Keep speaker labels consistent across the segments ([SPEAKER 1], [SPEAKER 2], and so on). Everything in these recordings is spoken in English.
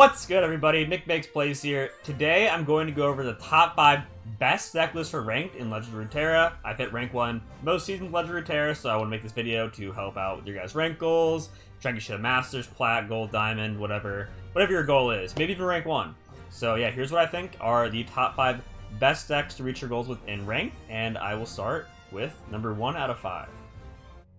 [SPEAKER 1] What's good, everybody? NicMakesPlays here. Today, I'm going to go over the top 5 best deck lists for ranked in Legend of Runeterra. I've hit rank 1 most seasons of Legend of Runeterra, so I want to make this video to help out with your guys' rank goals, try and get you to Masters, Plat, Gold, Diamond, whatever your goal is. Maybe even rank 1. So yeah, here's what I think are the top 5 best decks to reach your goals within rank, and I will start with number 1 out of 5.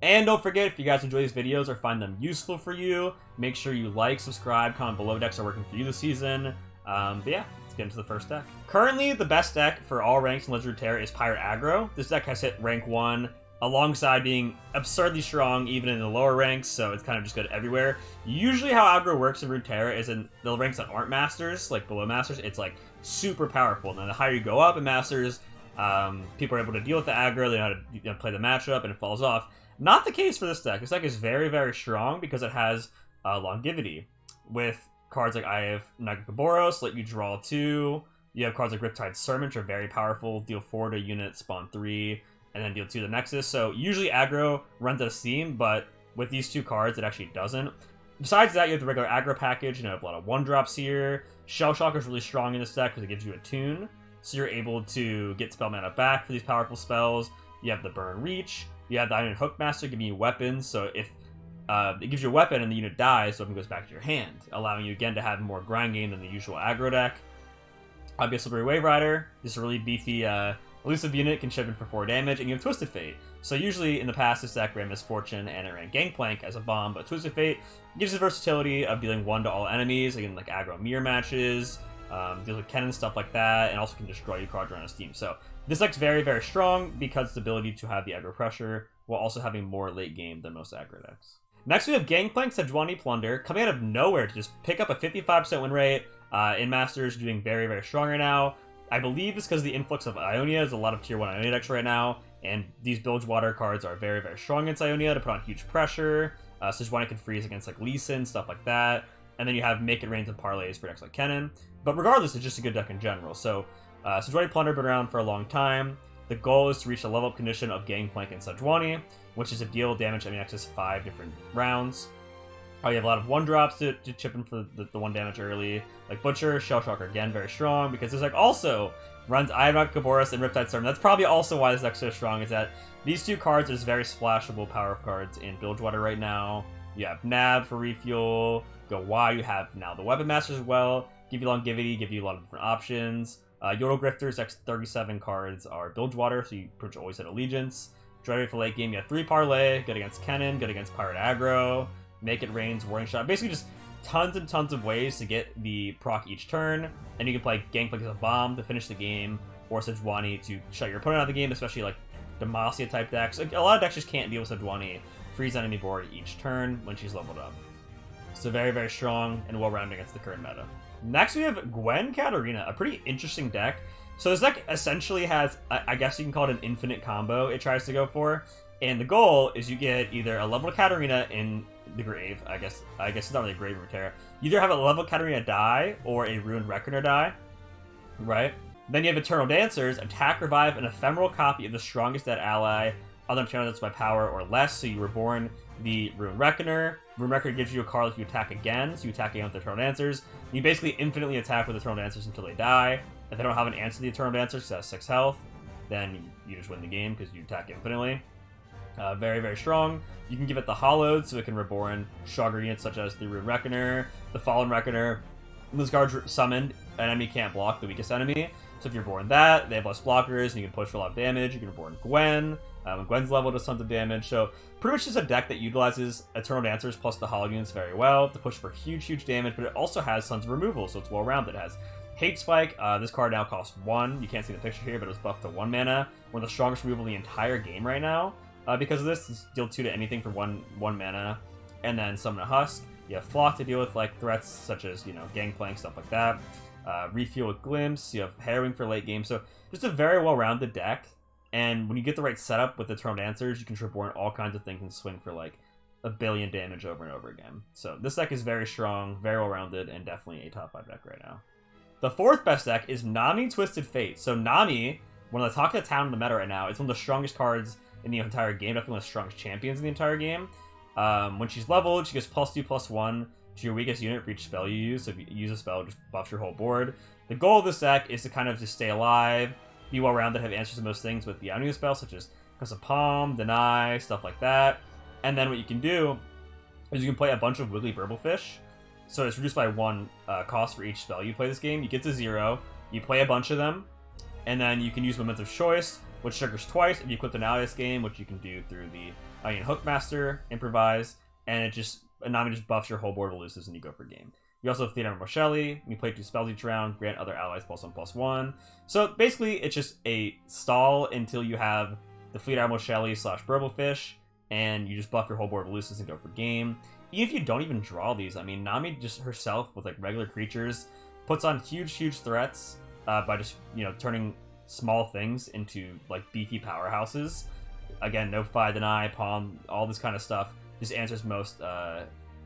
[SPEAKER 1] And don't forget, if you guys enjoy these videos or find them useful for you, make sure you like, subscribe, comment below decks are working for you this season. But yeah, let's get into the first deck. Currently, the best deck for all ranks in Legend of Runeterra is Pirate Aggro. This deck has hit rank 1, alongside being absurdly strong even in the lower ranks, so it's kind of just good everywhere. Usually how Aggro works in Runeterra is in the ranks that aren't Masters, like below Masters, it's like super powerful. And then the higher you go up in Masters, people are able to deal with the aggro, they know how to play the matchup, and it falls off. Not the case for this deck. This deck is very, very strong because it has longevity. With cards like I have Nagaboros, let you draw 2. You have cards like Riptide Sermon, which are very powerful, deal 4 to unit, spawn 3, and then deal 2 to the Nexus. So usually aggro runs out of steam, but with these 2 cards, it actually doesn't. Besides that, you have the regular aggro package, and you have a lot of 1-drops here. Shell Shocker is really strong in this deck because it gives you a tune, so you're able to get spell mana back for these powerful spells. You have the Burn Reach. You have the Iron Hookmaster giving you weapons, so if it gives you a weapon and the unit dies, so it goes back to your hand, allowing you again to have more grind game than the usual aggro deck. Obviously, Slippery Wave Rider, this is a really beefy elusive unit, can chip in for 4 damage, and you have Twisted Fate. So usually in the past, this deck ran Misfortune and it ran Gangplank as a bomb, but Twisted Fate gives the versatility of dealing 1 to all enemies, again like aggro mirror matches, deals with Cannon, stuff like that, and also can destroy you cards around his team. So this deck's very, very strong because its ability to have the aggro pressure while also having more late game than most aggro decks. Next we have Gangplank Sejuani Plunder, coming out of nowhere to just pick up a 55% win rate in Masters, doing very, very strong right now. I believe it's because of the influx of Ionia. There's a lot of tier 1 Ionia decks right now, and these Bilgewater cards are very, very strong against Ionia to put on huge pressure. Sejuani can freeze against like Lee Sin, stuff like that. And then you have Make It Rains and Parlays for decks like Cannon. But regardless, it's just a good deck in general. So Sejuani Plunder been around for a long time. The goal is to reach the level up condition of Gangplank and Sejuani, which is to deal damage at access 5 different rounds. You have a lot of 1-drops to chip in for the 1 damage early, like Butcher, Shell Shocker, again, very strong, because this deck also runs Nagaboros and Riptide Sermon. That's probably also why this deck's so strong, is that these 2 cards are very splashable power cards in Bilgewater right now. You have Nab for refuel, go Y, you have now the Weapon Master as well, give you longevity, give you a lot of different options. Yodel Grifter's X37 cards are Bilgewater, so you pretty much always hit Allegiance. Drive for late game, you have 3 Parlay, good against Cannon, good against Pirate Aggro, Make It Rains, Warning Shot. Basically just tons and tons of ways to get the proc each turn, and you can play Gangplank as a bomb to finish the game, or Sejuani to shut your opponent out of the game, especially like Demacia type decks. Like, a lot of decks just can't deal with Sejuani. Freeze enemy board each turn when she's leveled up. So very, very strong and well-rounded against the current meta. Next we have Gwen Katarina, a pretty interesting deck. So this deck essentially has, I guess you can call it an infinite combo it tries to go for. And the goal is you get either a level Katarina in the grave, I guess it's not really a grave or Runeterra. You either have a level Katarina die or a Ruined Reckoner die, right? Then you have Eternal Dancers, attack, revive an ephemeral copy of the strongest dead ally, other Eternal Dancers by power or less, so you reborn the Ruined Reckoner. Ruined Reckoner gives you a card if you attack again, so you attack again with Eternal Dancers. You basically infinitely attack with Eternal Dancers until they die. If they don't have an answer to the Eternal Dancers, because it has 6 health, then you just win the game because you attack infinitely. Very, very strong. You can give it the Hollowed, so it can reborn stronger units such as the Ruined Reckoner, the Fallen Reckoner. When this card's summoned, an enemy can't block the weakest enemy. So if you're born that, they have less blockers, and you can push for a lot of damage. You can reborn Gwen. When Gwen's level, does tons of damage. So pretty much just a deck that utilizes Eternal Dancers plus the Hollow units very well to push for huge, huge damage, but it also has tons of removal, so it's well-rounded. It has Hate Spike. This card now costs 1. You can't see the picture here, but it was buffed to 1 mana. One of the strongest removal in the entire game right now. Because of this, it's deal 2 to anything for 1 mana, and then Summon a Husk. You have Flock to deal with like threats such as, you know, Gangplank, stuff like that. Refuel with Glimpse. You have Harrowing for late game. So just a very well-rounded deck. And when you get the right setup with the Eternal Dancers, you can reborn all kinds of things and swing for like 1 billion damage over and over again. So this deck is very strong, very well-rounded, and definitely a top 5 deck right now. The 4th best deck is Nami Twisted Fate. So Nami, one of the talk of the town in the meta right now, it's one of the strongest cards in the entire game, definitely one of the strongest champions in the entire game. When she's leveled, she gets +2/+1 to your weakest unit for each spell you use. So if you use a spell, it just buffs your whole board. The goal of this deck is to kind of just stay alive, be well-rounded, have answers to most things with the Ionia spells, such as Curse of Palm, Deny, stuff like that. And then what you can do is you can play a bunch of Wiggly Burblefish. So it's reduced by 1 cost for each spell you play this game. You get to 0, you play a bunch of them, and then you can use Momentum Choice, which triggers twice if you equip an ally this game, which you can do through the Onion Hookmaster, Improvise, and Nami just buffs your whole board of elusives and you go for game. You also have Theodore Moshelli. You play 2 spells each round, grant other allies +1/+1. So basically, it's just a stall until you have the Fleet Admiral Shelly / Burblefish, and you just buff your whole board of elusives and go for game. Even if you don't even draw these, I mean, Nami just herself with like regular creatures puts on huge threats by just, you know, turning small things into like beefy powerhouses. Again, no Fi, Deny, Palm, all this kind of stuff just answers most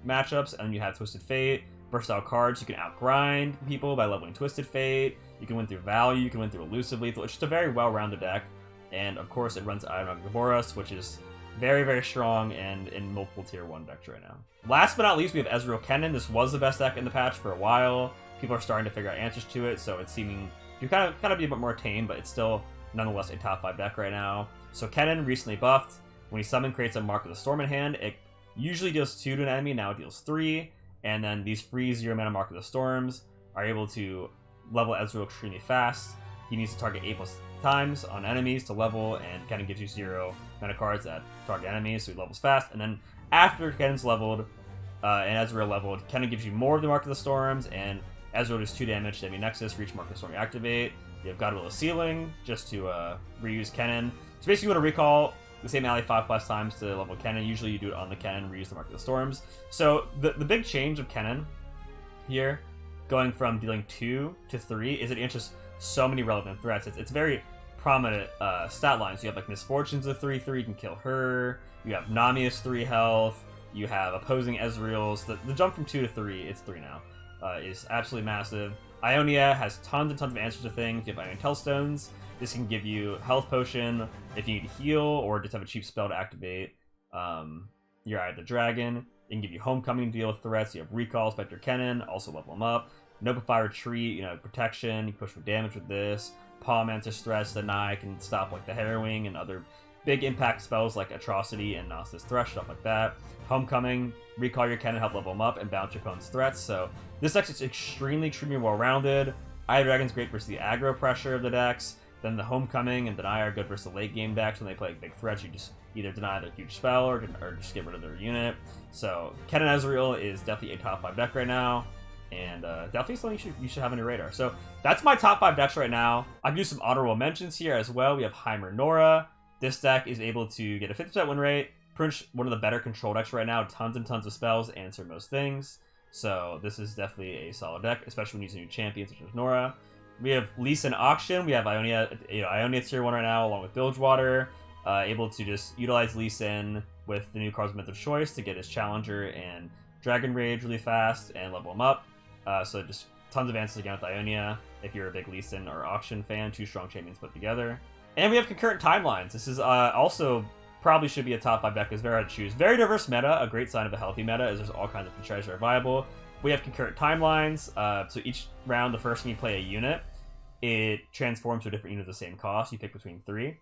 [SPEAKER 1] matchups. And then you have Twisted Fate, versatile cards. You can outgrind people by leveling Twisted Fate. You can win through value. You can win through elusive lethal. It's just a very well-rounded deck. And of course, it runs Ionia Gaboras, which is very strong and in multiple tier 1 decks right now. Last but not least, we have Ezreal Cannon. This was the best deck in the patch for a while. People are starting to figure out answers to it, so it's seeming to kind of be a bit more tame, but it's still nonetheless a top 5 deck right now. So Cannon recently buffed. When he summon, creates a Mark of the Storm in hand. It usually deals 2 to an enemy, now it deals 3. And then these free 0 mana Mark of the Storms are able to level Ezreal extremely fast. He needs to target 8+ times on enemies to level, and Cannon gives you 0 mana cards that target enemies, so he levels fast. And then after Cannon's leveled and Ezreal leveled, Cannon gives you more of the Mark of the Storms, and Ezreal does 2 damage to enemy Nexus for each Mark of the Storm you activate. You have Godwill's Ceiling, just to reuse Cannon. So basically you want to recall the same ally 5+ times to level Cannon. Usually you do it on the Cannon, reuse the Mark of the Storms. So the big change of Cannon here, going from dealing 2 to 3, is it answers so many relevant threats. It's very prominent stat lines. You have like Misfortune's a 3/3, you can kill her. You have Nami is 3 health. You have opposing Ezreal's. The jump from 2 to 3, it's 3 now, is absolutely massive. Ionia has tons and tons of answers to things. You have Ion Telstones. This can give you health potion if you need to heal or just have a cheap spell to activate your Eye of the Dragon. It can give you Homecoming to deal with threats. You have Recall, Spectre Cannon, also level them up. Notify Retreat, you know, protection. You push for damage with this. Palm answers threats. Deny can stop like the Harrowing and other big impact spells like Atrocity and Gnosis Thresh, stuff like that. Homecoming, recall your cannon, help level them up, and bounce your opponent's threats. So this deck is extremely well-rounded. Eye of Dragon's great versus the aggro pressure of the decks. Then the Homecoming and Deny are good versus the late game decks. When they play big threats, you just either deny their huge spell or just get rid of their unit. So Cannon Ezreal is definitely a top 5 deck right now, and definitely something you should have on your radar. So that's my top 5 decks right now. I'll do some honorable mentions here as well. We have Heimer Nora. This deck is able to get a 50% win rate. Pretty much one of the better control decks right now. Tons and tons of spells, answer most things. So this is definitely a solid deck, especially when using new champions such as Nora. We have Lee Sin Auction. We have Ionia, Ionia tier 1 right now, along with Bilgewater. Able to just utilize Lee Sin with the new cards of Mental Choice to get his Challenger and Dragon Rage really fast and level him up. So just tons of answers again with Ionia. If you're a big Lee Sin or Auction fan, 2 strong champions put together. And we have Concurrent Timelines. This is also probably should be a top 5 deck because very hard to choose. Very diverse meta, a great sign of a healthy meta, as there's all kinds of strategies that are viable. We have Concurrent Timelines. So each round, the first time you play a unit, it transforms to a different unit of the same cost. You pick between 3.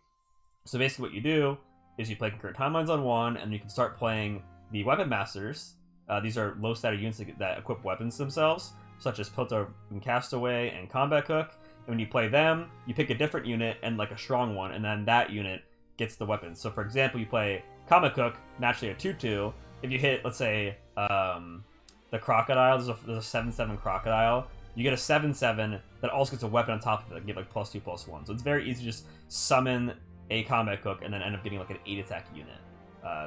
[SPEAKER 1] So basically what you do is you play Concurrent Timelines on 1, and you can start playing the Weapon Masters. These are low-status units that equip weapons themselves, such as Piltover and Castaway and Combat Cook. And when you play them, you pick a different unit and like a strong one, and then that unit gets the weapons. So for example, you play Combat Cook, naturally a 2/2. If you hit, let's say, the Crocodile, there's a 7/7 Crocodile, you get a 7/7 that also gets a weapon on top of it, give like +2/+1. So it's very easy to just summon a Combat Cook and then end up getting like an 8 attack unit.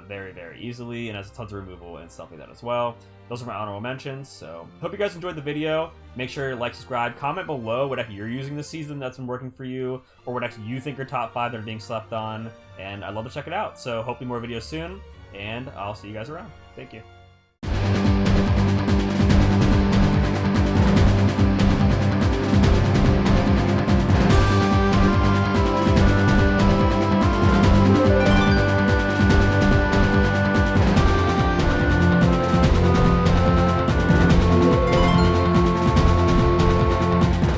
[SPEAKER 1] Very easily, and has tons of removal and stuff like that as well. Those are my honorable mentions. So hope you guys enjoyed the video. Make sure to like, subscribe, comment below what deck you're using this season that's been working for you, or what decks you think are top 5 that are being slept on, and I'd love to check it out. So hopefully more videos soon, and I'll see you guys around. Thank you.